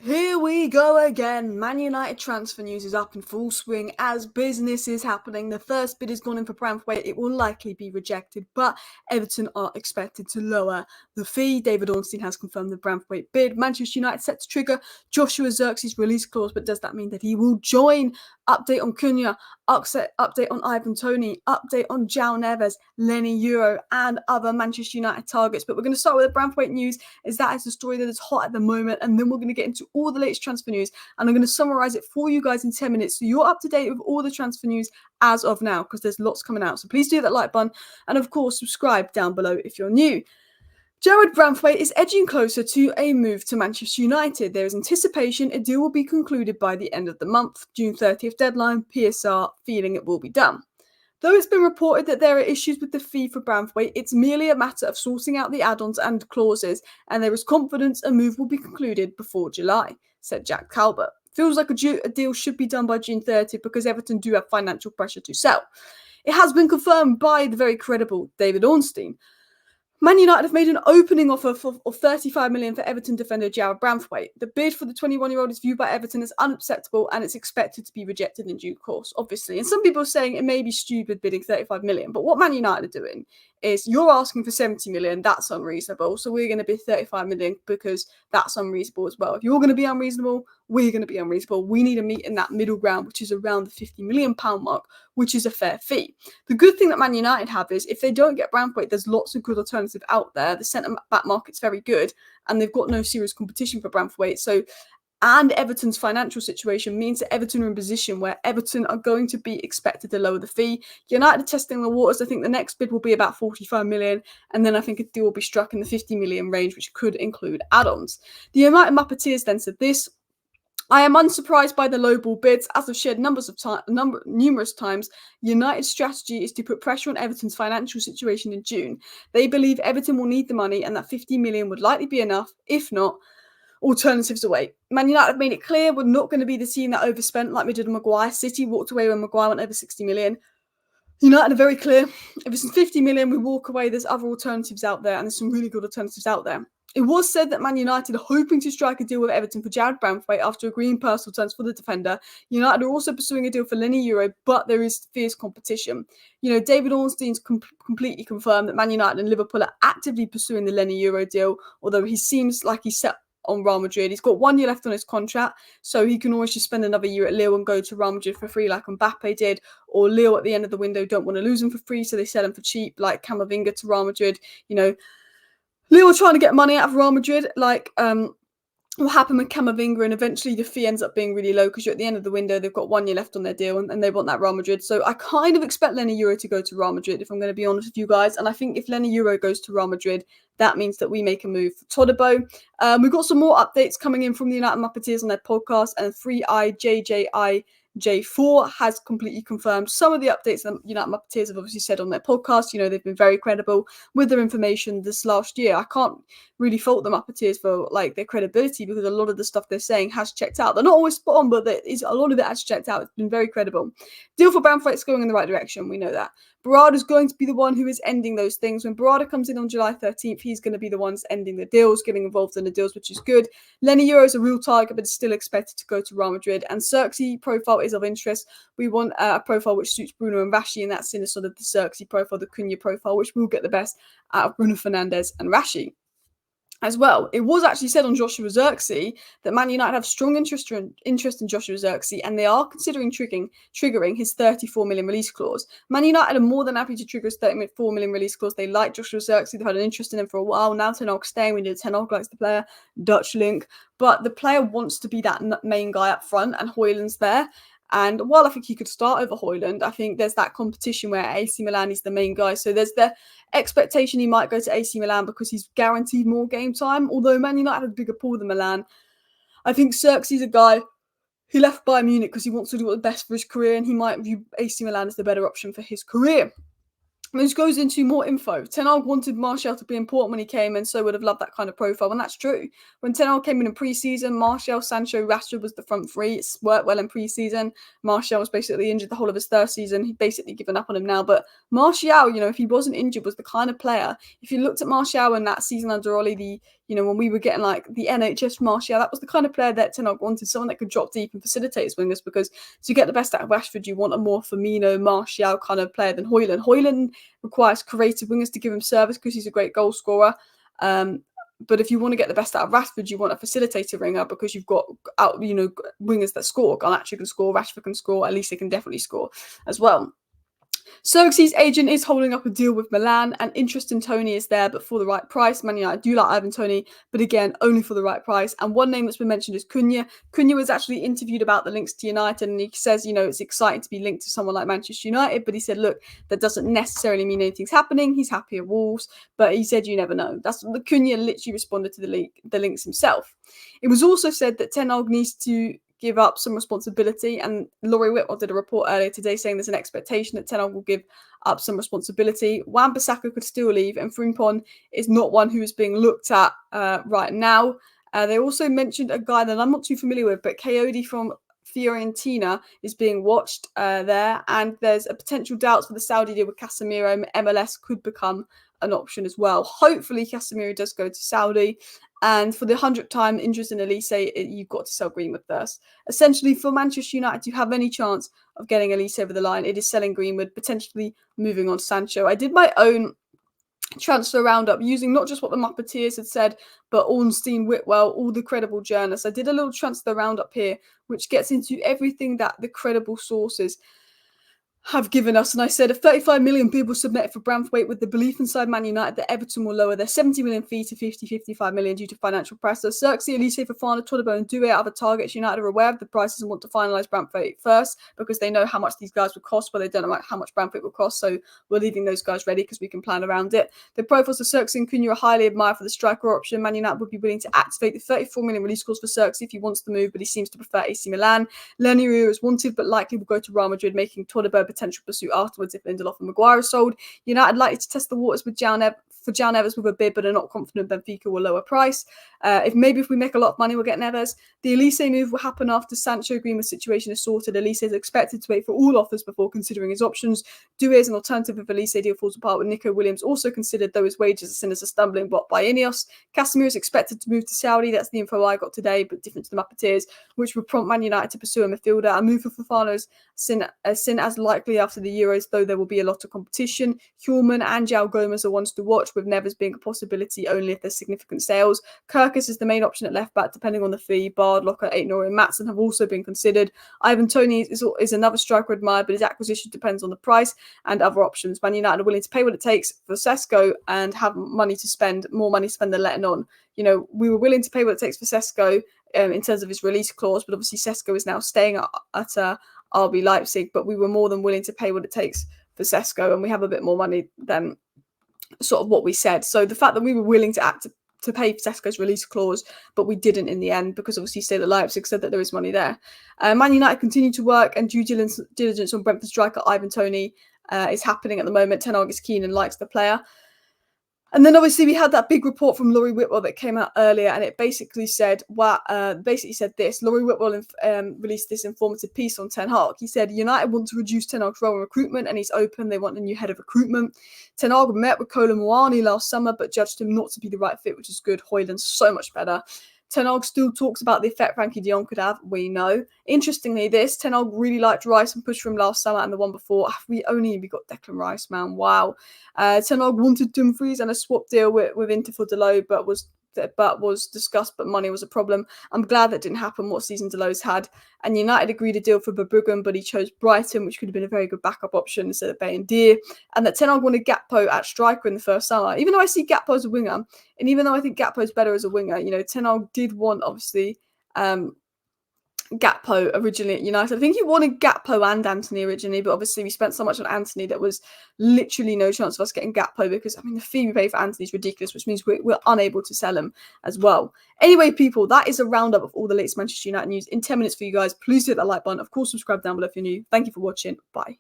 Here we go again. Man United transfer news is up in full swing as business is happening. The first bid has gone in for Branthwaite. It will likely be rejected, but Everton are expected to lower the fee. David Ornstein has confirmed the Branthwaite bid. Manchester United set to trigger Joshua Zirkzee's release clause, but does that mean that he will join? Update on Cunha, update on Ivan Toney, update on Joao Neves, Leny Yoro, and other Manchester United targets. But we're going to start with the Branthwaite news, as that is the story that is hot at the moment, and then we're going to get into all the latest transfer news, and I'm going to summarize it for you guys in 10 minutes so you're up to date with all the transfer news as of now, because there's lots coming out. So please do that like button, and of course subscribe down below if you're new. Jarrad Branthwaite is edging closer to a move to Manchester United. There is anticipation a deal will be concluded by the end of the month. June 30th deadline, PSR feeling it will be done. Though it's been reported that there are issues with the fee for Branthwaite, it's merely a matter of sorting out the add-ons and clauses, and there is confidence a move will be concluded before July, said Jack Calvert. Feels like a deal should be done by June 30th because Everton do have financial pressure to sell. It has been confirmed by the very credible David Ornstein. Man United have made an opening offer of $35 million for Everton defender Jarrad Branthwaite. The bid for the 21-year-old is viewed by Everton as unacceptable, and it's expected to be rejected in due course, obviously. And some people are saying it may be stupid bidding $35 million, but what Man United are doing is you're asking for $70 million, that's unreasonable, so we're going to bid $35 million because that's unreasonable as well. If you're going to be unreasonable, we're going to be unreasonable. We need to meet in that middle ground, which is around the £50 million mark, which is a fair fee. The good thing that Man United have is if they don't get Branthwaite, there's lots of good alternatives out there. The centre-back market's very good, and they've got no serious competition for Branthwaite. And Everton's financial situation means that Everton are in a position where Everton are going to be expected to lower the fee. United are testing the waters. I think the next bid will be about $45 million, and then I think a deal will be struck in the $50 million range, which could include add-ons. The United Muppeteers then said this: I am unsurprised by the lowball bids. As I've shared numerous times, United's strategy is to put pressure on Everton's financial situation in June. They believe Everton will need the money and that $50 million would likely be enough. If not, alternatives await. Man United have made it clear we're not going to be the team that overspent like we did on Maguire. City walked away when Maguire went over $60 million. United are very clear. If it's $50 million, we walk away. There's other alternatives out there, and there's some really good alternatives out there. It was said that Man United are hoping to strike a deal with Everton for Jarrad Branthwaite after agreeing personal terms for the defender. United are also pursuing a deal for Leny Yoro, but there is fierce competition. David Ornstein's completely confirmed that Man United and Liverpool are actively pursuing the Leny Yoro deal, although he seems like he's set on Real Madrid. He's got 1 year left on his contract, so he can always just spend another year at Lille and go to Real Madrid for free like Mbappe did, or Lille at the end of the window don't want to lose him for free, so they sell him for cheap like Camavinga to Real Madrid. Lille are trying to get money out of Real Madrid, like what happened with Camavinga, and eventually the fee ends up being really low because you're at the end of the window, they've got 1 year left on their deal, and they want that Real Madrid. So I kind of expect Leny Yoro to go to Real Madrid, if I'm going to be honest with you guys. And I think if Leny Yoro goes to Real Madrid, that means that we make a move for Todibo. We've got some more updates coming in from the United Muppeteers on their podcast, and 3i JJI J4 has completely confirmed some of the updates that United Muppeteers have obviously said on their podcast. They've been very credible with their information this last year. I can't really fault the Muppeteers for their credibility, because a lot of the stuff they're saying has checked out. They're not always spot on, but a lot of it has checked out. It's been very credible. Deal for Branthwaite's going in the right direction. We know that. Berard is going to be the one who is ending those things. When Berard comes in on July 13th, he's going to be the ones ending the deals, getting involved in the deals, which is good. Leny Yoro is a real target, but is still expected to go to Real Madrid. And Zirkzee profile is of interest. We want a profile which suits Bruno and Rashi, and that's in sort of the Zirkzee profile, the Cunha profile, which will get the best out of Bruno Fernandes and Rashi as well. It was actually said on Joshua Zirkzee that Man United have strong interest in Joshua Zirkzee, and they are considering triggering his $34 million release clause. Man United are more than happy to trigger his $34 million release clause. They like Joshua Zirkzee. They've had an interest in him for a while. Now Ten Hag staying. We know Ten Hag likes the player. Dutch link. But the player wants to be that main guy up front, and Højlund's there. And while I think he could start over Højlund, I think there's that competition where AC Milan is the main guy. So there's the expectation he might go to AC Milan because he's guaranteed more game time. Although Man United have a bigger pool than Milan, I think Zirkzee's a guy who left Bayern Munich because he wants to do what's best for his career, and he might view AC Milan as the better option for his career. This goes into more info. Ten Hag wanted Martial to be important when he came in, so would have loved that kind of profile, and that's true. When Ten Hag came in pre-season, Martial, Sancho, Rashford was the front three. It's worked well in pre-season. Martial was basically injured the whole of his third season. He'd basically given up on him now, but Martial, if he wasn't injured, was the kind of player, if you looked at Martial in that season under Ollie, You know, when we were getting like the NHS Martial, that was the kind of player that Ten Hag wanted, someone that could drop deep and facilitate his wingers, because to get the best out of Rashford, you want a more Firmino, Martial kind of player than Højlund. Højlund requires creative wingers to give him service because he's a great goal scorer. But if you want to get the best out of Rashford, you want a facilitator winger, because you've got wingers that score. Garnacho can score, Rashford can score, Olise can definitely score as well. Zirkzee's agent is holding up a deal with Milan, and interest in Toney is there, but for the right price. Man United do like Ivan Toney, but again, only for the right price. And one name that's been mentioned is Cunha. Cunha was actually interviewed about the links to United, and he says, it's exciting to be linked to someone like Manchester United, but he said, look, that doesn't necessarily mean anything's happening. He's happy at Wolves, but he said, you never know. That's what Cunha literally responded to the links himself. It was also said that Ten Hag needs to give up some responsibility, and Leny Yoro did a report earlier today saying there's an expectation that Ten Hag will give up some responsibility. Wan-Bissaka could still leave, and Frimpong is not one who is being looked at right now. They also mentioned a guy that I'm not too familiar with, but Coyote from Fiorentina is being watched there, and there's a potential doubts for the Saudi deal with Casemiro. MLS could become an option as well. Hopefully Casemiro does go to Saudi. And for the 100th time, interest in Olise, you've got to sell Greenwood first. Essentially, for Manchester United to have any chance of getting Olise over the line, it is selling Greenwood, potentially moving on to Sancho. I did my own transfer roundup using not just what the Muppeteers had said, but Ornstein, Whitwell, all the credible journalists. I did a little transfer roundup here, which gets into everything that the credible sources have given us, and I said if 35 million people submitted for Branthwaite with the belief inside Man United that Everton will lower their 70 million fee to 50-55 million due to financial pressure. Zirkzee, Olise, Fofana, Todibo and Doué are other targets. United are aware of the prices and want to finalise Branthwaite first, because they know how much these guys will cost, but they don't know how much Branthwaite will cost, so we're leaving those guys ready because we can plan around it. The profiles of Zirkzee and Cunha are highly admired for the striker option. Man United would be willing to activate the 34 million release clause for Zirkzee if he wants to move, but he seems to prefer AC Milan. Leny Yoro is wanted, but likely will go to Real Madrid, making Todibo potential pursuit afterwards if Lindelof and Maguire are sold. United likely to test the waters with Joao Neves with a bid, but are not confident Benfica will lower price. If we make a lot of money, we'll get Neves. The Olise move will happen after Sancho Greenwood situation is sorted. Olise is expected to wait for all offers before considering his options. Doué is an alternative if Olise deal falls apart, with Nico Williams also considered, though his wages are seen as a stumbling block by Ineos. Casemiro is expected to move to Saudi. That's the info I got today, but different to the Muppeteers, which would prompt Man United to pursue a midfielder. A move for Fofana is seen as likely after the Euros, though there will be a lot of competition. Hjulman and Joao Gomez are ones to watch, with Neves being a possibility only if there's significant sales. Kirkus is the main option at left back, depending on the fee. Bard, Locker, Aitnor and Maatsen have also been considered. Ivan Toney is another striker admired, but his acquisition depends on the price and other options. Man United are willing to pay what it takes for Sesko and have more money to spend than letting on. We were willing to pay what it takes for Sesko in terms of his release clause, but obviously Sesko is now staying at RB Leipzig, but we were more than willing to pay what it takes for Sesko, and we have a bit more money than sort of what we said. So the fact that we were willing to pay for Sesko's release clause, but we didn't in the end, because obviously Stade Leipzig said that there is money there. Man United continue to work, and due diligence on Brentford striker Ivan Toney is happening at the moment. Ten Hag is keen and likes the player. And then obviously we had that big report from Leny Yoro that came out earlier, and it basically said this. Leny Yoro released this informative piece on Ten Hag. He said United want to reduce Ten Hag's role in recruitment, and he's open. They want a new head of recruitment. Ten Hag met with Kolo Muani last summer, but judged him not to be the right fit, which is good. Højlund's so much better. Ten Hag still talks about the effect Frankie de Jong could have. We know. Interestingly, Ten Hag really liked Rice and pushed for him last summer and the one before. We got Declan Rice, man. Wow. Ten Hag wanted Dumfries and a swap deal with Inter for Dalot, but was discussed, but money was a problem. I'm glad that didn't happen. What season Delot's had. And United agreed a deal for Verbruggen, but he chose Brighton, which could have been a very good backup option instead of Bayern. And that Ten Hag wanted Gakpo at striker in the first summer. Even though I see Gakpo as a winger, and even though I think Gakpo is better as a winger, Ten Hag did want, obviously, Gakpo originally at United. I think he wanted Gakpo and Antony originally, but obviously we spent so much on Antony that was literally no chance of us getting Gakpo, because the fee we pay for Antony is ridiculous, which means we're unable to sell him as well. Anyway, people, that is a roundup of all the latest Manchester United news in 10 minutes for you guys. Please hit that like button. Of course, subscribe down below if you're new. Thank you for watching. Bye.